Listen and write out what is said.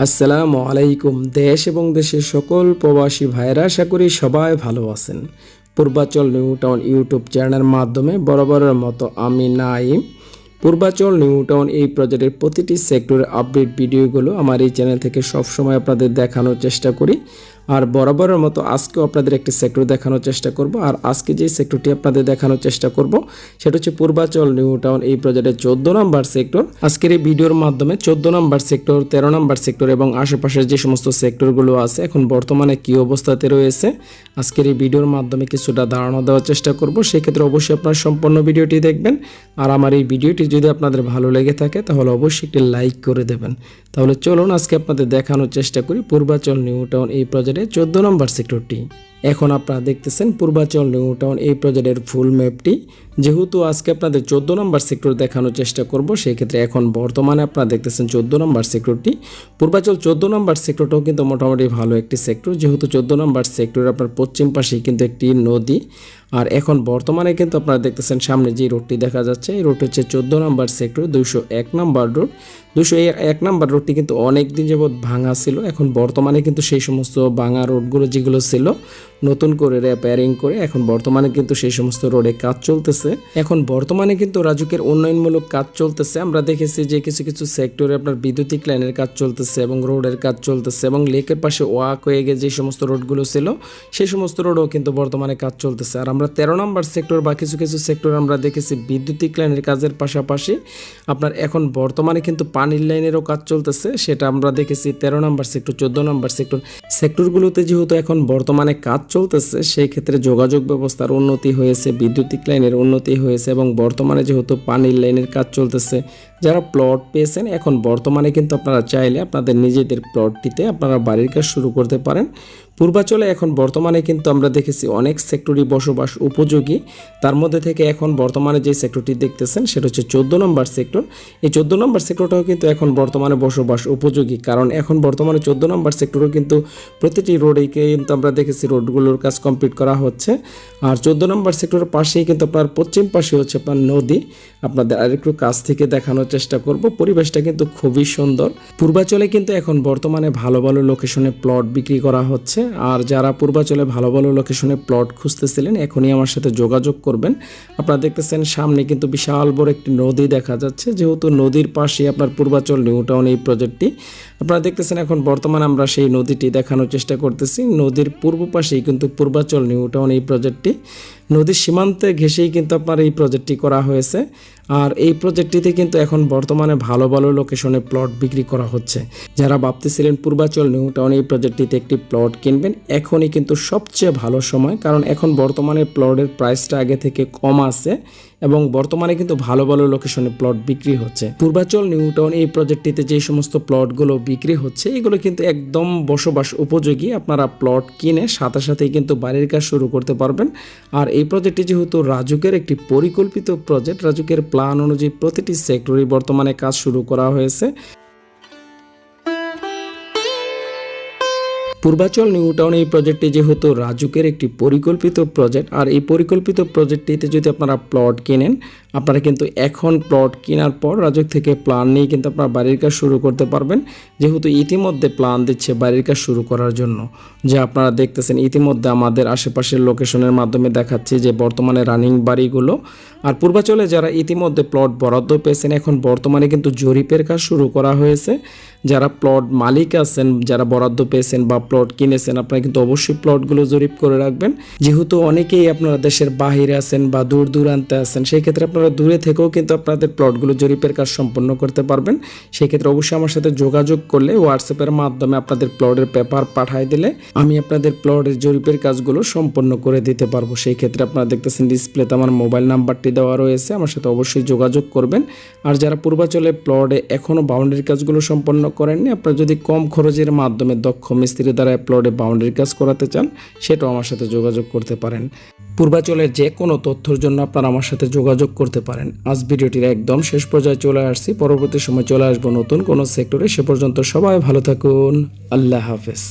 আসসালামু আলাইকুম। দেশ এবং দেশের সকল প্রবাসী ভাইরা আশা করি সবাই ভালো আছেন। পূর্বাচল নিউ টাউন ইউটিউব চ্যানেলের মাধ্যমে বরাবরের মতো আমি নাইম পূর্বাচল নিউ টাউন এই প্রজেক্টের প্রতিটি সেক্টরের আপডেট ভিডিওগুলো আমার এই চ্যানেল থেকে সবসময় আপনাদের দেখানোর চেষ্টা করি। আর বরাবরের মতো আজকেও আপনাদের একটি সেক্টর দেখানোর চেষ্টা করব। আর আজকে যে সেক্টরটি আপনাদের দেখানোর চেষ্টা করব সেটা হচ্ছে পূর্বাচল নিউ টাউন এই প্রজেক্টের 14 নম্বর সেক্টর। আজকের এই ভিডিওর মাধ্যমে 14 নম্বর সেক্টর, 13 নম্বর সেক্টর এবং আশেপাশের যে সমস্ত সেক্টরগুলো আছে এখন বর্তমানে কী অবস্থাতে রয়েছে আজকের এই ভিডিওর মাধ্যমে কিছুটা ধারণা দেওয়ার চেষ্টা করব। সেক্ষেত্রে অবশ্যই আপনারা সম্পূর্ণ ভিডিওটি দেখবেন। আর আমার এই ভিডিওটি যদি আপনাদের ভালো লেগে থাকে তাহলে অবশ্যই একটি লাইক করে দেবেন। তাহলে চলুন আজকে আপনাদের দেখানোর চেষ্টা করি পূর্বাচল নিউ টাউন এই প্রজেক্টের 14 নম্বর সেক্টরটি। এখন আপনারা দেখতেছেন পূর্বাচল নিউ টাউন এই প্রজেক্টের ফুল ম্যাপটি। যেহেতু আজকে আপনাদের 14 নম্বর সেক্টর দেখানোর চেষ্টা করব, সেই ক্ষেত্রে এখন বর্তমানে আপনারা দেখতেছেন 14 নম্বর সেক্টরটি। পূর্বাচল 14 নম্বর সেক্টরটাও কিন্তু মোটামুটি ভালো একটি সেক্টর, যেহেতু 14 নম্বর সেক্টরের আপনার পশ্চিম পাশেই কিন্তু একটি নদী। আর এখন বর্তমানে কিন্তু আপনারা দেখতেছেন সামনে যে রোডটি দেখা যাচ্ছে এই রোড হচ্ছে 14 নম্বর সেক্টর 201 নম্বর রোড। 201 নম্বর রোডটি কিন্তু অনেক দিন যাবৎ ভাঙা ছিল। এখন বর্তমানে কিন্তু সেই সমস্ত ভাঙা রোডগুলো যেগুলো ছিল নতুন করে রিপেয়ারিং করে এখন বর্তমানে কিন্তু সেই সমস্ত রোডে কাজ চলতেছে। এখন বর্তমানে কিন্তু রাজুকের উন্নয়নমূলক কাজ চলতেছে। আমরা দেখেছি যে কিছু কিছু সেক্টরে আপনার বিদ্যুতিক লাইনের কাজ চলতেছে এবং রোডের কাজ চলতেছে এবং লেকের পাশে ওয়াক হয়ে গিয়ে যে সমস্ত রোডগুলো ছিল সেই সমস্ত রোডও কিন্তু বর্তমানে কাজ চলতেছে। আর আমরা 13 নম্বর সেক্টর বা কিছু কিছু সেক্টর আমরা দেখেছি বিদ্যুতিক লাইনের কাজের পাশাপাশি আপনার এখন বর্তমানে কিন্তু পানির লাইনেরও কাজ চলতেছে, সেটা আমরা দেখেছি 13 নম্বর সেক্টর, 14 নম্বর সেক্টরগুলোতে। যেহেতু এখন বর্তমানে কাজ চলতেছে সেই ক্ষেত্রে যোগাযোগ ব্যবস্থার উন্নতি হয়েছে, বিদ্যুতিক লাইনের উন্নতি হয়েছে এবং বর্তমানে যেহেতু পানির লাইনের কাজ চলতেছে, যারা প্লট পেয়েছেন এখন বর্তমানে কিন্তু আপনারা চাইলে আপনাদের নিজেদের প্লটটিতে আপনারা বাড়ির কাজ শুরু করতে পারেন। পূর্বাচলে এখন বর্তমানে কিন্তু আমরা দেখেছি অনেক সেক্টরই বসবাস উপযোগী। তার মধ্যে থেকে এখন বর্তমানে যে সেক্টরটি দেখতেছেন সেটা হচ্ছে 14 নম্বর সেক্টর। এই 14 নম্বর সেক্টরটাও কিন্তু এখন বর্তমানে বসবাস উপযোগী, কারণ এখন বর্তমানে 14 নম্বর সেক্টরও কিন্তু প্রতিটি রোডেই কিন্তু আমরা দেখেছি রোডগুলোর কাজ কমপ্লিট করা হচ্ছে। আর 14 নম্বর সেক্টরের পাশেই কিন্তু আপনার পশ্চিম পাশে হচ্ছে আপনার নদী। আপনাদের আরেকটু কাছ থেকে দেখানোর চেষ্টা করব। পরিবেশটা কিন্তু খুবই সুন্দর। পূর্বাচলে কিন্তু এখন বর্তমানে ভালো ভালো লোকেশনে প্লট বিক্রি করা হচ্ছে। আর যারা পূর্বাচলে ভালো ভালো লোকেশনে প্লট খুঁজতেছিলেন এখনই আমার সাথে যোগাযোগ করবেন। আপনারা দেখতেছেন সামনে কিন্তু বিশাল বড় একটি নদী দেখা যাচ্ছে, যেহেতু নদীর পাশে আপনার পূর্বাচল নিউ টাউন এই প্রজেক্টটি। আপনারা দেখতেছেন এখন বর্তমানে আমরা সেই নদীটি দেখানোর চেষ্টা করতেছি। নদীর পূর্ব পাশেই কিন্তু পূর্বাচল নিউ টাউন এই প্রজেক্টটি। নদীর সীমান্তে ঘেঁষেই কিন্তু আপনার এই প্রজেক্টটি করা হয়েছে। আর এই প্রজেক্টটিতে কিন্তু এখন বর্তমানে ভালো ভালো লোকেশনে প্লট বিক্রি করা হচ্ছে। যারা ভাবতেছিলেন পূর্বাচল নিউ টাউন এই প্রজেক্টটিতে একটি প্লট কিনবেন, এখনই কিন্তু সবচেয়ে ভালো সময়, কারণ এখন বর্তমানে প্লটের প্রাইসটা আগে থেকে কম আছে এবং বর্তমানে কিন্তু ভালো ভালো লোকেশনে প্লট বিক্রি হচ্ছে। পূর্বাচল নিউ টাউন এই প্রজেক্টটিতে যে সমস্ত প্লটগুলো বিক্রি হচ্ছে এগুলো কিন্তু একদম বসবাস উপযোগী। আপনারা প্লট কিনে সাথে সাথেই কিন্তু বাড়ির কাজ শুরু করতে পারবেন। আর এই প্রজেক্টটি যেহেতু রাজুকের একটি পরিকল্পিত প্রজেক্ট, রাজুকের প্ল্যান অনুযায়ী প্রতিটি সেক্টরে বর্তমানে কাজ শুরু করা হয়েছে। পূর্বাচল নিউ টাউন এই প্রজেক্টটি যেহেতু রাজুকের একটি পরিকল্পিত প্রজেক্ট, আর এই পরিকল্পিত প্রজেক্টটিতে যদি আপনারা প্লট কেনেন আপনারা কিন্তু এখন প্লট কেনার পর রাজুক থেকে প্ল্যান নিয়ে কিন্তু আপনারা বাড়ির কাজ শুরু করতে পারবেন। যেহেতু ইতিমধ্যে প্ল্যান দিচ্ছে বাড়ির কাজ শুরু করার জন্য, যা আপনারা দেখতেছেন ইতিমধ্যে আমাদের আশেপাশের লোকেশনের মাধ্যমে দেখাচ্ছি যে বর্তমানে রানিং বাড়িগুলো। আর পূর্বাচলে যারা ইতিমধ্যে প্লট বরাদ্দ পেয়েছেন এখন বর্তমানে কিন্তু জরিপের কাজ শুরু করা হয়েছে। যারা প্লট মালিক আছেন, যারা বরাদ্দ পেয়েছেন বা প্লট কিনেছেন, আপনারা কিন্তু অবশ্যই প্লটগুলো জরিপ করে রাখবেন। যেহেতু অনেকেই আপনারা দেশের বাহিরে আছেন বা দূর দূরান্তে আছেন, সেই ক্ষেত্রে আপনারা দূরে থেকেও কিন্তু আপনাদের প্লটগুলো জরিপের কাজ সম্পন্ন করতে পারবেন। সেই ক্ষেত্রে অবশ্যই আমার সাথে যোগাযোগ করলে হোয়াটসঅ্যাপের মাধ্যমে আপনাদের প্লটের পেপার পাঠিয়ে দিলে আমি আপনাদের প্লটের জরিপের কাজগুলো সম্পন্ন করে দিতে পারবো। সেই ক্ষেত্রে আপনারা দেখতেছেন ডিসপ্লেতে আমার মোবাইল নাম্বারটি দেওয়া রয়েছে, আমার সাথে অবশ্যই যোগাযোগ করবেন। আর যারা পূর্বাচলে প্লটে এখনও বাউন্ডারির কাজগুলো সম্পন্ন করেননি, আপনারা যদি কম খরচের মাধ্যমে দক্ষ মিস্ত্রি দ্বারা প্লটে বাউন্ডারির কাজ করাতে চান সেটাও আমার সাথে যোগাযোগ করতে পারেন। পূর্বাচলের যে কোনো তথ্যের জন্য আপনারা আমার সাথে যোগাযোগ করতে পারেন। আজ ভিডিওটির একদম শেষ পর্যায়ে চলে আসছি, পরবর্তী সময় চলে আসবো নতুন কোনো সেক্টরে। সে পর্যন্ত সবাই ভালো থাকুন। আল্লাহ হাফেজ।